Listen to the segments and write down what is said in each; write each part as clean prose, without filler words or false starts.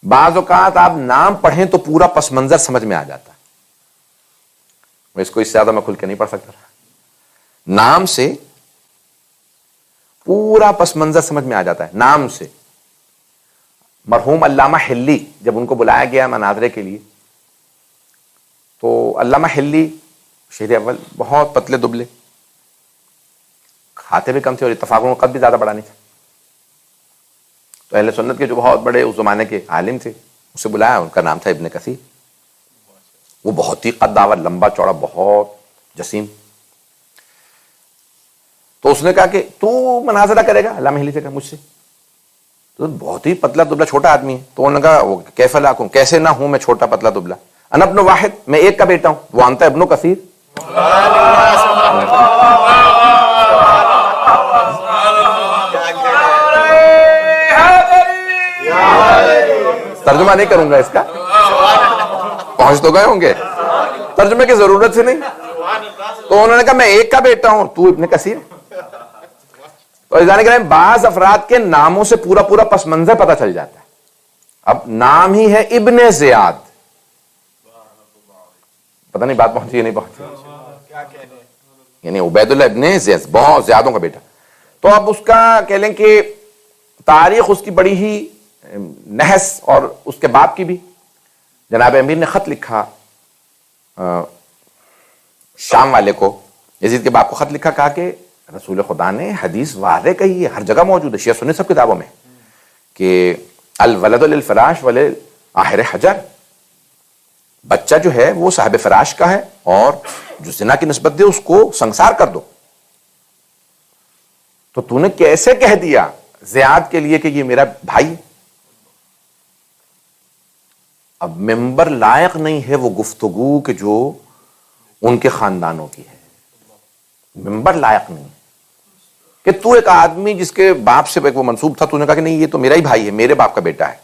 بعض اوقات آپ نام پڑھیں تو پورا پس منظر سمجھ میں آ جاتا ہے. میں اس کو اس سے زیادہ میں کھل کے نہیں پڑھ سکتا. نام سے پورا پس منظر سمجھ میں آ جاتا ہے. نام سے مرحوم علامہ حلی جب ان کو بلایا گیا مناظرے کے لیے تو علامہ حلی شہری اول بہت پتلے دبلے, کھاتے بھی کم تھے اور اتفاقوں کا قد بھی زیادہ بڑا نہیں تھا. تو اہل سنت کے جو بہت بڑے اس زمانے کے عالم تھے اسے بلایا, ان کا نام تھا ابن کثیر. وہ بہت ہی قد داور, لمبا چوڑا, بہت جسیم. تو اس نے کہا کہ تو مناظرہ کرے گا؟ علامہ حلی سے کہا مجھ سے. تو بہت ہی پتلا دبلا چھوٹا آدمی ہے. تو انہوں نے کہا کیف لا اکون, کیسے نہ ہوں میں چھوٹا پتلا دبلا, انا ابن واحد, میں ایک کا بیٹا ہوں, وہ انت ابن کثیر. ترجمہ نہیں کروں گا اس کا, پہنچ تو گئے ہوں گے, ترجمے کی ضرورت سے نہیں. تو انہوں نے کہا میں ایک کا بیٹا ہوں, تو ابن کثیر. تو عزیزان کرام بعض افراد کے ناموں سے پورا پورا پس منظر پتہ چل جاتا ہے. اب نام ہی ہے ابن زیاد, پتہ نہیں بات پہنچی یا نہیں پہنچی, یعنی عبید اللہ ابن زیاد, بہت زیادوں کا بیٹا. تو اب اس کا کہہ لیں کہ تاریخ اس کی بڑی ہی نحس, اور اس کے باپ کی بھی. جناب امیر نے خط لکھا شام والے کو, یزید کے باپ کو خط لکھا, کہا کہ رسول خدا نے حدیث واضح کہی ہے, ہر جگہ موجود ہے, شیعہ سنی سب کتابوں میں, کہ الولد للفراش وللآخر حجر, بچہ جو ہے وہ صاحب فراش کا ہے اور جو زنا کی نسبت دے اس کو سنسار کر دو. تو تو نے کیسے کہہ دیا زیاد کے لیے کہ یہ میرا بھائی؟ اب ممبر لائق نہیں ہے وہ گفتگو کہ جو ان کے خاندانوں کی ہے. ممبر لائق نہیں کہ تو ایک آدمی جس کے باپ سے وہ منسوب تھا, تو نے کہا کہ نہیں یہ تو میرا ہی بھائی ہے, میرے باپ کا بیٹا ہے.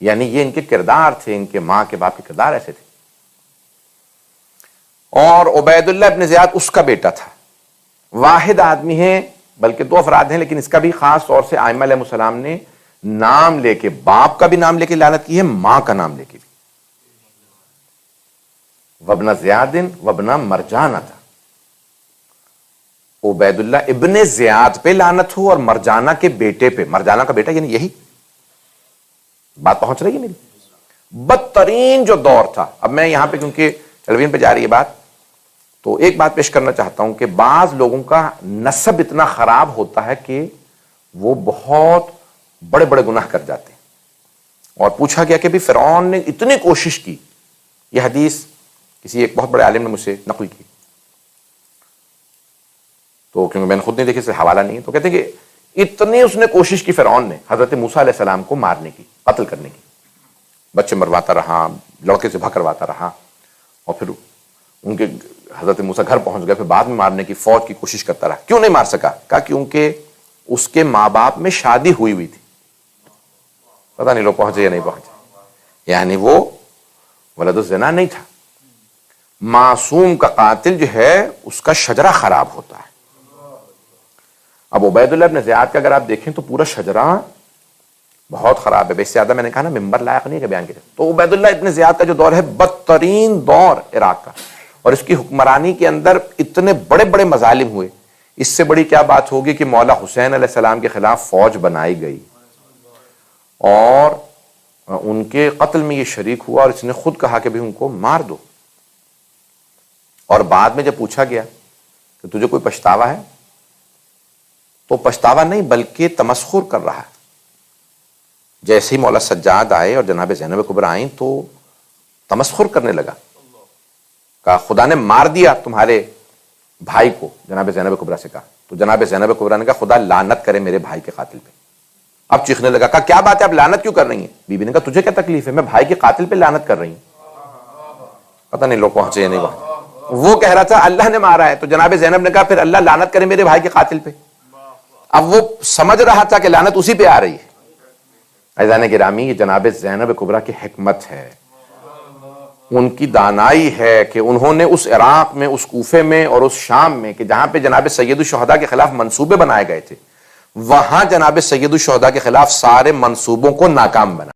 یعنی یہ ان کے کردار تھے, ان کے ماں کے باپ کے کردار ایسے تھے. اور عبید اللہ ابن زیاد اس کا بیٹا تھا. واحد آدمی ہے, بلکہ دو افراد ہیں, لیکن اس کا بھی خاص طور سے ائمہ علیہ السلام نے نام لے کے, باپ کا بھی نام لے کے لعنت کی ہے, ماں کا نام لے کے بھی. وابن زیاد وابن مرجانہ تھا. عبید اللہ ابن زیاد پہ لعنت ہو اور مرجانہ کے بیٹے پہ, مرجانہ کا بیٹا یعنی یہی. بات پہنچ رہی ہے میری؟ بدترین جو دور تھا. اب میں یہاں پہ کیونکہ ٹیلیویژن پہ جا رہی ہے بات, تو ایک بات پیش کرنا چاہتا ہوں کہ بعض لوگوں کا نسب اتنا خراب ہوتا ہے کہ وہ بہت بڑے بڑے گناہ کر جاتے ہیں. اور پوچھا گیا کہ بھی فرعون نے اتنی کوشش کی, یہ حدیث کسی ایک بہت بڑے عالم نے مجھ سے نقل کی, تو کیونکہ میں نے خود نہیں دیکھی, سے حوالہ نہیں ہے, تو کہتے ہیں کہ اتنی اس نے کوشش کی فرعون نے حضرت موسیٰ علیہ السلام کو مارنے کی, قتل کرنے کی. بچے مرواتا رہا, لڑکے سے کرواتا رہا, اور پھر ان کے حضرت موسیٰ گھر پہنچ گئے, پھر بعد میں مارنے کی فوج کی کوشش کرتا رہا. کیوں نہیں مار سکا؟ کہا کیونکہ اس کے ماں باپ میں شادی ہوئی ہوئی تھی. پتہ نہیں لوگ پہنچے یا نہیں پہنچے. یعنی وہ ولد الزنا نہیں تھا. معصوم کا قاتل جو ہے اس کا شجرہ خراب ہوتا ہے. اب عبید اللہ ابن زیاد کا اگر آپ دیکھیں تو پورا شجرہ بہت خراب ہے. اس سے زیادہ میں نے کہا نا ممبر لائق نہیں ہے کہ بیان کرے. تو عبید اللہ ابن زیاد کا جو دور ہے بدترین دور عراق کا, اور اس کی حکمرانی کے اندر اتنے بڑے بڑے مظالم ہوئے. اس سے بڑی کیا بات ہوگی کہ مولا حسین علیہ السلام کے خلاف فوج بنائی گئی اور ان کے قتل میں یہ شریک ہوا, اور اس نے خود کہا کہ بھی ان کو مار دو. اور بعد میں جب پوچھا گیا کہ تجھے کوئی پچھتاوا ہے, تو پچھتاوا نہیں بلکہ تمسخر کر رہا ہے. جیسے ہی مولا سجاد آئے اور جناب زینب کبریٰ آئیں تو تمسخر کرنے لگا, کہا خدا نے مار دیا تمہارے بھائی کو. جناب زینب کبریٰ سے کہا, تو جناب زینب کبریٰ نے کہا خدا لعنت کرے میرے بھائی کے قاتل پہ. اب چیخنے لگا, کہا کیا بات ہے, اب لعنت کیوں کر رہی ہیں؟ بی بی نے کہا تجھے کیا تکلیف ہے, میں بھائی کے قاتل پہ لعنت کر رہی ہوں. پتہ نہیں لوگ پہنچے یا نہیں پہنچے. وہ کہہ رہا تھا اللہ نے مارا ہے, تو جناب زینب نے کہا پھر اللہ لعنت کرے میرے بھائی کے قاتل پہ. اب وہ سمجھ رہا تھا کہ لعنت اسی پہ آ رہی ہے. عزیزان گرامی, یہ جناب زینب کبریٰ کی حکمت ہے, ان کی دانائی ہے کہ انہوں نے اس عراق میں, اس کوفے میں اور اس شام میں, کہ جہاں پہ جناب سید الشہداء کے خلاف منصوبے بنائے گئے تھے, وہاں جناب سید الشہداء کے خلاف سارے منصوبوں کو ناکام بنا.